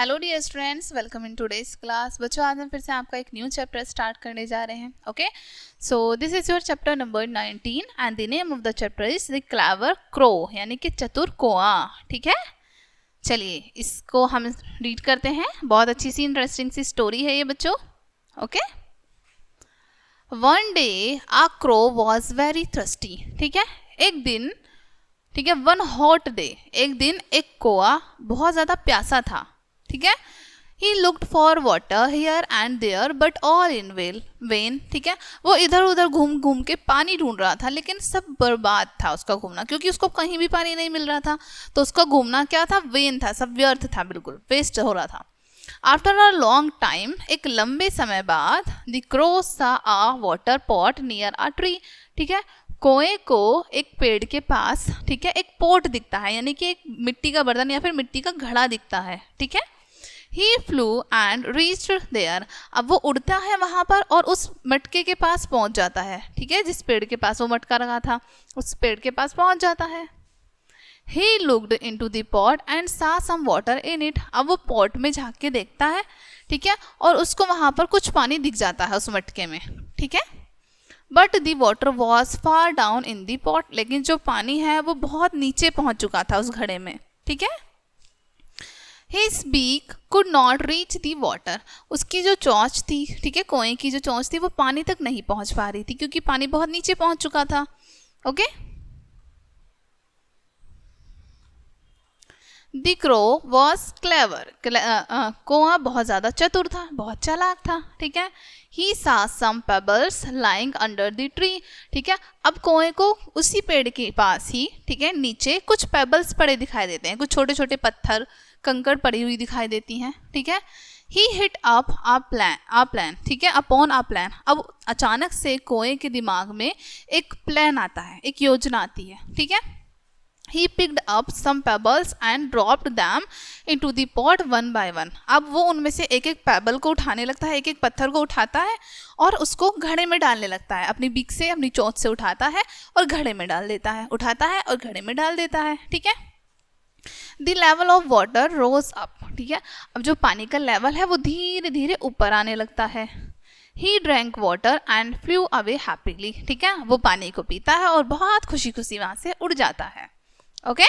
Hello dear students, welcome in today's class. बच्चों, आज हम फिर से आपका एक न्यू चैप्टर स्टार्ट करने जा रहे हैं। Okay, so this is your chapter number 19 and the name of the chapter is the clever crow, यानी कि चतुर कौआ। ठीक है, चलिए इसको हम रीड करते हैं। बहुत अच्छी सी इंटरेस्टिंग सी स्टोरी है ये बच्चों। Okay, one day a crow was very thirsty. ठीक है, एक दिन, ठीक है, वन हॉट डे, एक दिन एक कौआ बहुत ज़्यादा प्यासा था। ठीक है, he looked for water here and there but all in vain. ठीक है, वो इधर उधर घूम घूम के पानी ढूंढ रहा था, लेकिन सब बर्बाद था उसका घूमना, क्योंकि उसको कहीं भी पानी नहीं मिल रहा था। तो उसका घूमना क्या था, वेन था, सब व्यर्थ था, बिल्कुल वेस्ट हो रहा था। आफ्टर अ लॉन्ग टाइम, एक लंबे समय बाद, the crow saw a water pot near a tree. ठीक है, कौए को एक पेड़ के पास, ठीक है, एक पोट दिखता है, यानी कि एक मिट्टी का बर्तन या फिर मिट्टी का घड़ा दिखता है। ठीक है, He flew and reached there. अब वो उड़ता है वहां पर और उस मटके के पास पहुंच जाता है। ठीक है, जिस पेड़ के पास वो मटका रखा था उस पेड़ के पास पहुंच जाता है। He looked into the pot and saw some water in it. अब वो पॉट में झांक के देखता है, ठीक है, और उसको वहां पर कुछ पानी दिख जाता है उस मटके में। ठीक है, but the water was far down in the pot, लेकिन जो पानी है वो बहुत नीचे पहुंच चुका था उस घड़े में। ठीक है, His beak could not reach the water. उसकी जो चोंच थी, ठीक है, कौए की जो चोंच थी वो पानी तक नहीं पहुंच पा रही थी, क्योंकि पानी बहुत नीचे पहुंच चुका था। Okay, The crow was clever. कौआ बहुत ज़्यादा चतुर था, बहुत चालाक था। ठीक है, He saw some pebbles lying under the tree. ठीक है, अब कौए को उसी पेड़ के पास ही, ठीक है, नीचे कुछ पेबल्स पड़े दिखाई देते हैं, कुछ छोटे छोटे पत्थर कंकड़ पड़ी हुई दिखाई देती हैं। ठीक है, He hit up a plan, ठीक है, upon a plan. अब अचानक से कौए के दिमाग में एक प्लान आता है, एक योजना आती है। ठीक है, He picked up some pebbles and dropped them into the pot one by one. अब वो उनमें से एक एक पेबल को उठाने लगता है, एक एक पत्थर को उठाता है और उसको घड़े में डालने लगता है। अपनी बीक से, अपनी चोंच से उठाता है और घड़े में डाल देता है, उठाता है और घड़े में डाल देता है। ठीक है, The level of water rose up. ठीक है, अब जो पानी का लेवल है वो धीरे धीरे ऊपर आने लगता है। He drank water and flew away happily. ठीक है, वो पानी को पीता है और बहुत खुशी खुशी वहां से उड़ जाता है। ओके,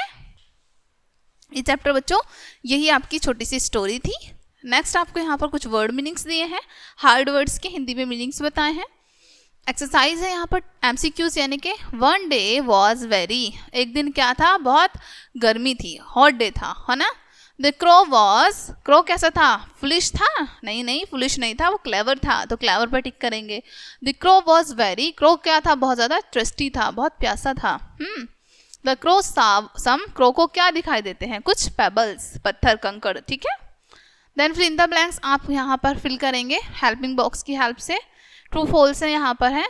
ये चैप्टर बच्चों यही आपकी छोटी सी स्टोरी थी। नेक्स्ट आपको यहाँ पर कुछ वर्ड मीनिंग्स दिए हैं, हार्ड वर्ड्स के हिंदी में मीनिंग्स बताए हैं। एक्सरसाइज है यहाँ पर एमसीक्यूज, यानी कि वन डे वॉज वेरी, एक दिन क्या था, बहुत गर्मी थी, हॉट डे था, है ना। द क्रो वॉज, क्रो कैसा था, फुलिश था, नहीं फुलिश नहीं था, वो क्लेवर था, तो क्लेवर पर टिक करेंगे। The crow was very, crow क्या था, बहुत ज़्यादा ट्रस्टी था, बहुत प्यासा था। द क्रो सम, क्रो को क्या दिखाई देते हैं, कुछ पेबल्स, पत्थर कंकड़। ठीक है, then fill in the blanks आप यहाँ पर फिल करेंगे हेल्पिंग बॉक्स की हेल्प से। ट्रू फॉल्स है यहाँ पर है,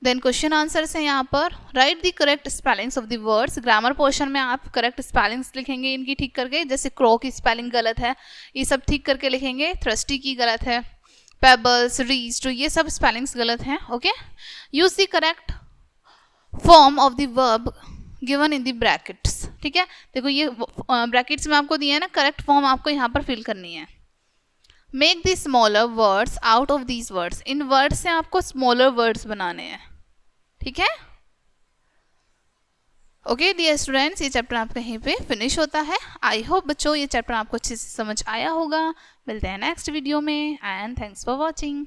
देन क्वेश्चन आंसर्स है यहाँ पर। Right the correct spellings of the words, grammar portion में आप करेक्ट स्पेलिंग्स लिखेंगे इनकी ठीक करके, जैसे क्रो की स्पेलिंग गलत है, ये सब ठीक करके लिखेंगे। थ्रस्टी की गलत है, पेबल्स, रीच्ड, ये सब स्पेलिंग्स गलत हैं। Okay, use the correct form of the verb given in the brackets. ठीक है, देखो ये ब्रैकेट्स में आपको दिया है ना, करेक्ट फॉर्म आपको यहाँ पर फिल करनी है। Make the smaller words out of these words, in words से आपको स्मॉलर वर्ड्स बनाने हैं। ठीक है, ओके डियर स्टूडेंट्स, ये चैप्टर आपका यहीं पे फिनिश होता है। आई होप बच्चों ये चैप्टर आपको अच्छे से समझ आया होगा। मिलते हैं नेक्स्ट वीडियो में एंड थैंक्स फॉर वॉचिंग।